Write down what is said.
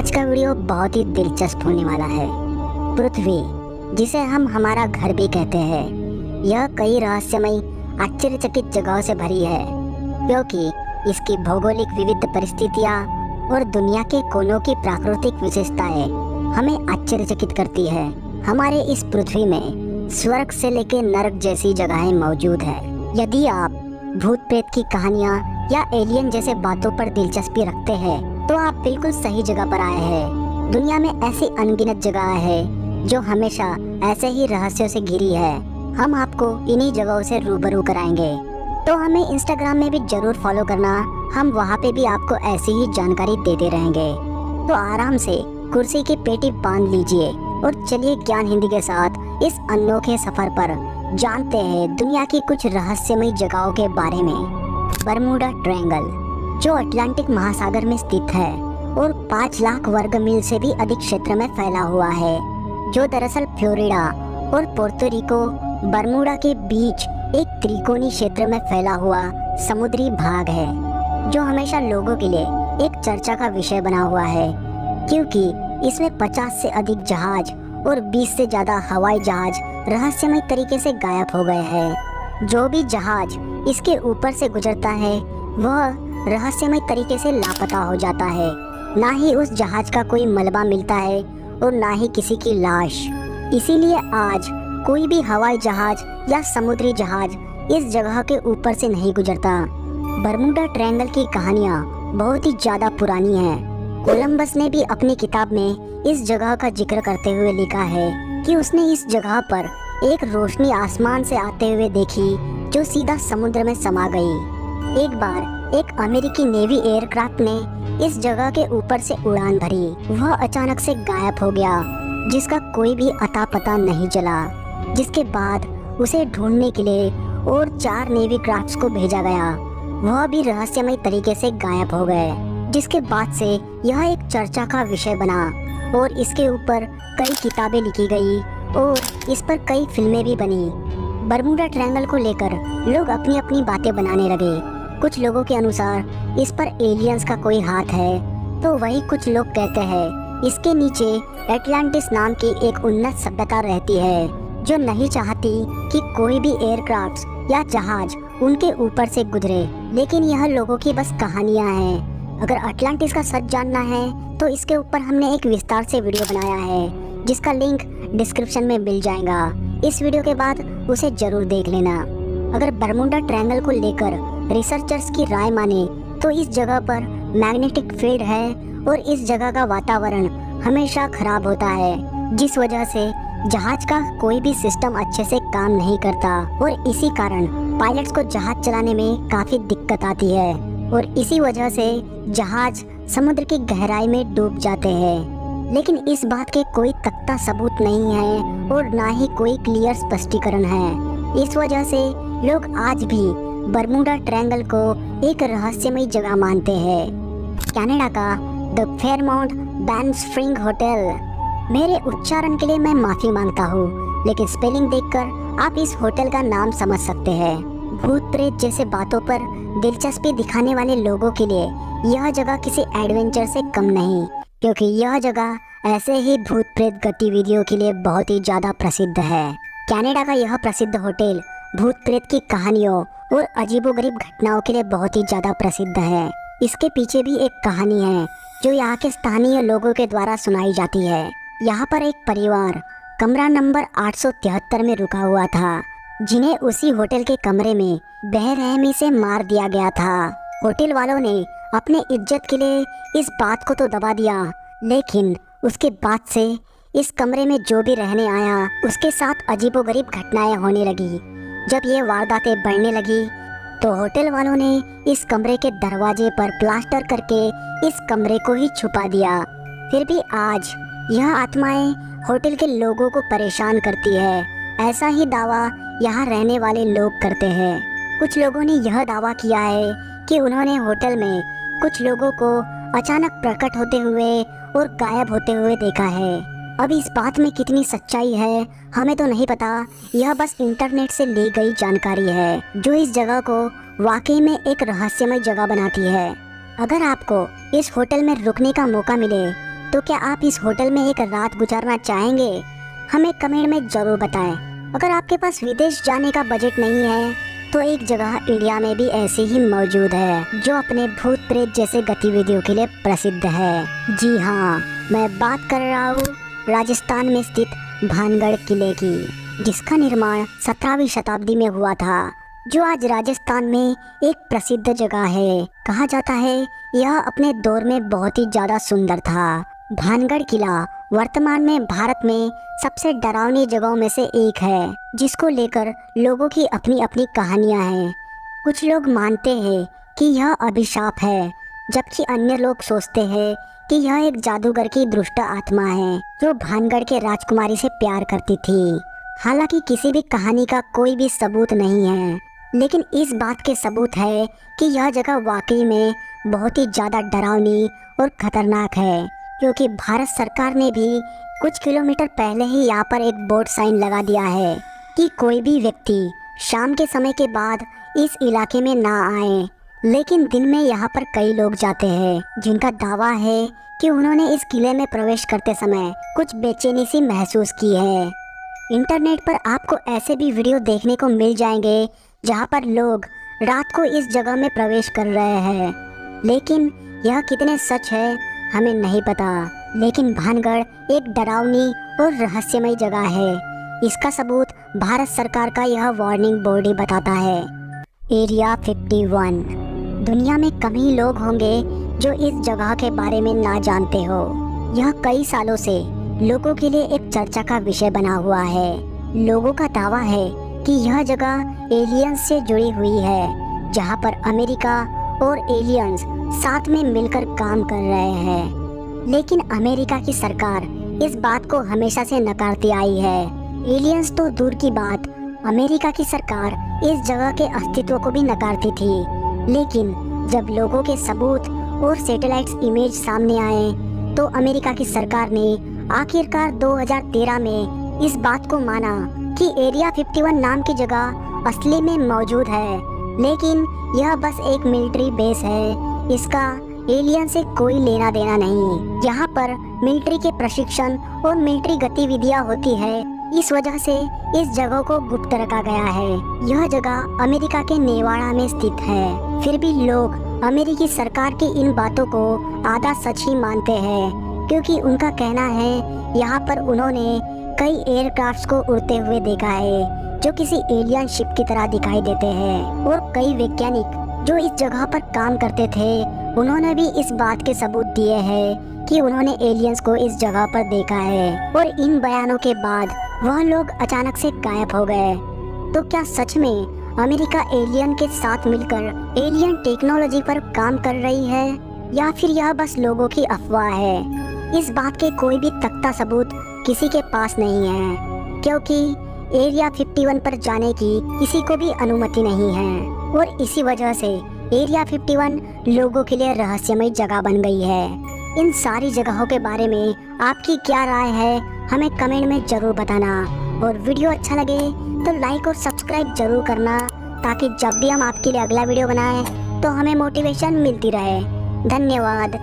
आज का वीडियो बहुत ही दिलचस्प होने वाला है। पृथ्वी, जिसे हम हमारा घर भी कहते हैं, यह कई रहस्यमयी आश्चर्यचकित जगहों से भरी है, क्योंकि इसकी भौगोलिक विविध परिस्थितियाँ और दुनिया के कोनों की प्राकृतिक विशेषताएं हमें आश्चर्यचकित करती है। हमारे इस पृथ्वी में स्वर्ग से लेकर नरक जैसी जगहें मौजूद है। यदि आप भूत प्रेत की कहानियाँ या एलियन जैसे बातों पर दिलचस्पी रखते हैं तो आप बिल्कुल सही जगह पर आए हैं। दुनिया में ऐसी अनगिनत जगह है जो हमेशा ऐसे ही रहस्यों से घिरी है। हम आपको इन्हीं जगहों से रूबरू कराएंगे, तो हमें इंस्टाग्राम में भी जरूर फॉलो करना। हम वहाँ पे भी आपको ऐसी ही जानकारी देते रहेंगे। तो आराम से कुर्सी की पेटी बांध लीजिए और चलिए ज्ञान हिंदी के साथ इस अनोखे सफर पर जानते हैं दुनिया की कुछ रहस्यमयी जगहों के बारे में। बरमूडा ट्रायंगल, जो अटलांटिक महासागर में स्थित है और 5 लाख वर्ग मील से भी अधिक क्षेत्र में फैला हुआ है, जो दरअसल फ्लोरिडा और पोर्तो रिको बरमूडा के बीच एक त्रिकोणीय क्षेत्र में फैला हुआ समुद्री भाग है, जो हमेशा लोगों के लिए एक चर्चा का विषय बना हुआ है, क्योंकि इसमें 50 से अधिक जहाज और 20 से ज़्यादा हवाई जहाज रहस्यमय तरीके से गायब हो गए हैं। जो भी जहाज इसके ऊपर से गुजरता है वह रहस्यमय तरीके से लापता हो जाता है। ना ही उस जहाज का कोई मलबा मिलता है और ना ही किसी की लाश। इसीलिए आज कोई भी हवाई जहाज या समुद्री जहाज इस जगह के ऊपर से नहीं गुजरता। बरमूडा ट्रायंगल की कहानियाँ बहुत ही ज़्यादा पुरानी हैं। कोलंबस ने भी अपनी किताब में इस जगह का जिक्र करते हुए लिखा है कि उसने इस जगह पर एक रोशनी आसमान से आते हुए देखी जो सीधा समुद्र में समा गई। एक बार एक अमेरिकी नेवी एयरक्राफ्ट ने इस जगह के ऊपर से उड़ान भरी। वह अचानक से गायब हो गया, जिसका कोई भी अता पता नहीं चला। जिसके बाद उसे ढूंढने के लिए और 4 नेवी क्राफ्ट्स को भेजा गया। वह भी रहस्यमय तरीके से गायब हो गए, जिसके बाद से यह एक चर्चा का विषय बना और इसके ऊपर कई किताबें लिखी गई और इस पर कई फिल्में भी बनी। बरमूडा ट्रायंगल को लेकर लोग अपनी अपनी बातें बनाने लगे। कुछ लोगों के अनुसार इस पर एलियंस का कोई हाथ है, तो वही कुछ लोग कहते हैं इसके नीचे एटलांटिस नाम की एक उन्नत सभ्यता रहती है, जो नहीं चाहती कि कोई भी एयरक्राफ्ट या जहाज उनके ऊपर से गुजरे। लेकिन यह लोगों की बस कहानियाँ हैं। अगर अटलांटिस का सच जानना है तो इसके ऊपर हमने एक विस्तार से वीडियो बनाया है, जिसका लिंक डिस्क्रिप्शन में मिल जाएगा। इस वीडियो के बाद उसे जरूर देख लेना। अगर बरमूडा ट्रायंगल को लेकर रिसर्चर्स की राय माने तो इस जगह पर मैग्नेटिक फील्ड है और इस जगह का वातावरण हमेशा खराब होता है, जिस वजह से जहाज का कोई भी सिस्टम अच्छे से काम नहीं करता और इसी कारण पायलट्स को जहाज चलाने में काफ़ी दिक्कत आती है और इसी वजह से जहाज समुद्र की गहराई में डूब जाते हैं। लेकिन इस बात के कोई तख्ता सबूत नहीं है और ना ही कोई क्लियर स्पष्टीकरण है। इस वजह से लोग आज भी बरमूडा ट्रायंगल को एक रहस्यमयी जगह मानते हैं। कनाडा का the Fairmont Banff Spring hotel. मेरे उच्चारण के लिए मैं माफ़ी मांगता हूँ, लेकिन स्पेलिंग देखकर आप इस होटल का नाम समझ सकते हैं। भूत प्रेत जैसे बातों पर दिलचस्पी दिखाने वाले लोगों के लिए यह जगह किसी एडवेंचर से कम नहीं, क्योंकि यह जगह ऐसे ही भूत प्रेत गतिविधियों के लिए बहुत ही ज़्यादा प्रसिद्ध है। कनाडा का यह प्रसिद्ध होटल भूत प्रेत की कहानियों और अजीबोगरीब घटनाओं के लिए बहुत ही ज़्यादा प्रसिद्ध है। इसके पीछे भी एक कहानी है जो यहाँ के स्थानीय लोगों के द्वारा सुनाई जाती है। यहाँ पर एक परिवार कमरा नंबर 873 में रुका हुआ था, जिन्हें उसी होटल के कमरे में बेरहमी से मार दिया गया था। होटल वालों ने अपने इज्जत के लिए इस बात को तो दबा दिया, लेकिन उसके बाद से इस कमरे में जो भी रहने आया उसके साथ अजीबोगरीब घटनाएं होने लगी। जब ये वारदातें बढ़ने लगी तो होटल वालों ने इस कमरे के दरवाजे पर प्लास्टर करके इस कमरे को ही छुपा दिया। फिर भी आज यह आत्माएं होटल के लोगों को परेशान करती है, ऐसा ही दावा यहाँ रहने वाले लोग करते हैं। कुछ लोगों ने यह दावा किया है कि उन्होंने होटल में कुछ लोगों को अचानक प्रकट होते हुए और गायब होते हुए देखा है। अब इस बात में कितनी सच्चाई है हमें तो नहीं पता, यह बस इंटरनेट से ली गई जानकारी है जो इस जगह को वाकई में एक रहस्यमय जगह बनाती है। अगर आपको इस होटल में रुकने का मौका मिले तो क्या आप इस होटल में एक रात गुजारना चाहेंगे? हमें कमेंट में ज़रूर बताएं। अगर आपके पास विदेश जाने का बजट नहीं है तो एक जगह इंडिया में भी ऐसी ही मौजूद है जो अपने भूत प्रेत जैसे गतिविधियों के लिए प्रसिद्ध है। जी हाँ, मैं बात कर रहा हूँ राजस्थान में स्थित भानगढ़ किले की, जिसका निर्माण 17वीं शताब्दी में हुआ था, जो आज राजस्थान में एक प्रसिद्ध जगह है। कहा जाता है यह अपने दौर में बहुत ही ज़्यादा सुंदर था। भानगढ़ किला वर्तमान में भारत में सबसे डरावनी जगहों में से एक है, जिसको लेकर लोगों की अपनी अपनी कहानियां हैं। कुछ लोग मानते हैं कि यह अभिशाप है, जबकि अन्य लोग सोचते हैं कि यह एक जादूगर की दुष्ट आत्मा है जो भानगढ़ के राजकुमारी से प्यार करती थी। हालांकि किसी भी कहानी का कोई भी सबूत नहीं है, लेकिन इस बात के सबूत है कि यह जगह वाकई में बहुत ही ज़्यादा डरावनी और खतरनाक है, क्योंकि भारत सरकार ने भी कुछ किलोमीटर पहले ही यहाँ पर एक बोर्ड साइन लगा दिया है कि कोई भी व्यक्ति शाम के समय के बाद इस इलाके में ना आए। लेकिन दिन में यहाँ पर कई लोग जाते हैं जिनका दावा है कि उन्होंने इस किले में प्रवेश करते समय कुछ बेचैनी सी महसूस की है। इंटरनेट पर आपको ऐसे भी वीडियो देखने को मिल जाएंगे जहाँ पर लोग रात को इस जगह में प्रवेश कर रहे हैं, लेकिन यह कितने सच है हमें नहीं पता। लेकिन भानगढ़ एक डरावनी और रहस्यमय जगह है। इसका सबूत भारत सरकार का यह वार्निंग बोर्ड ही बताता है। एरिया 51। दुनिया में कम ही लोग होंगे जो इस जगह के बारे में ना जानते हो। यह कई सालों से लोगों के लिए एक चर्चा का विषय बना हुआ है। लोगों का दावा है कि यह जगह एलियंस से जुड़ी हुई है, जहां पर अमेरिका और एलियंस साथ में मिलकर काम कर रहे हैं। लेकिन अमेरिका की सरकार इस बात को हमेशा से नकारती आई है। एलियंस तो दूर की बात, अमेरिका की सरकार इस जगह के अस्तित्व को भी नकारती थी। लेकिन जब लोगों के सबूत और सैटेलाइट इमेज सामने आए तो अमेरिका की सरकार ने आखिरकार 2013 में इस बात को माना कि एरिया 51 नाम की जगह असली में मौजूद है, लेकिन यह बस एक मिलिट्री बेस है। इसका एलियन से कोई लेना देना नहीं। यहाँ पर मिलिट्री के प्रशिक्षण और मिलिट्री गतिविधियाँ होती है, इस वजह से इस जगह को गुप्त रखा गया है। यह जगह अमेरिका के नेवाड़ा में स्थित है। फिर भी लोग अमेरिकी सरकार की इन बातों को आधा सच ही मानते हैं, क्योंकि उनका कहना है यहाँ पर उन्होंने कई एयरक्राफ्ट्स को उड़ते हुए देखा है जो किसी एलियन शिप की तरह दिखाई देते हैं। और कई वैज्ञानिक जो इस जगह पर काम करते थे उन्होंने भी इस बात के सबूत दिए हैं कि उन्होंने एलियंस को इस जगह पर देखा है। और इन बयानों के बाद वह लोग अचानक से गायब हो गए। तो क्या सच में अमेरिका एलियन के साथ मिलकर एलियन टेक्नोलॉजी पर काम कर रही है, या फिर यह बस लोगों की अफवाह है? इस बात के कोई भी तख्ता सबूत किसी के पास नहीं है, क्योंकि एरिया 51 पर जाने की किसी को भी अनुमति नहीं है। और इसी वजह से एरिया 51 लोगों के लिए रहस्यमय जगह बन गई है। इन सारी जगहों के बारे में आपकी क्या राय है, हमें कमेंट में ज़रूर बताना। और वीडियो अच्छा लगे तो लाइक और सब्सक्राइब ज़रूर करना, ताकि जब भी हम आपके लिए अगला वीडियो बनाएं तो हमें मोटिवेशन मिलती रहे। धन्यवाद।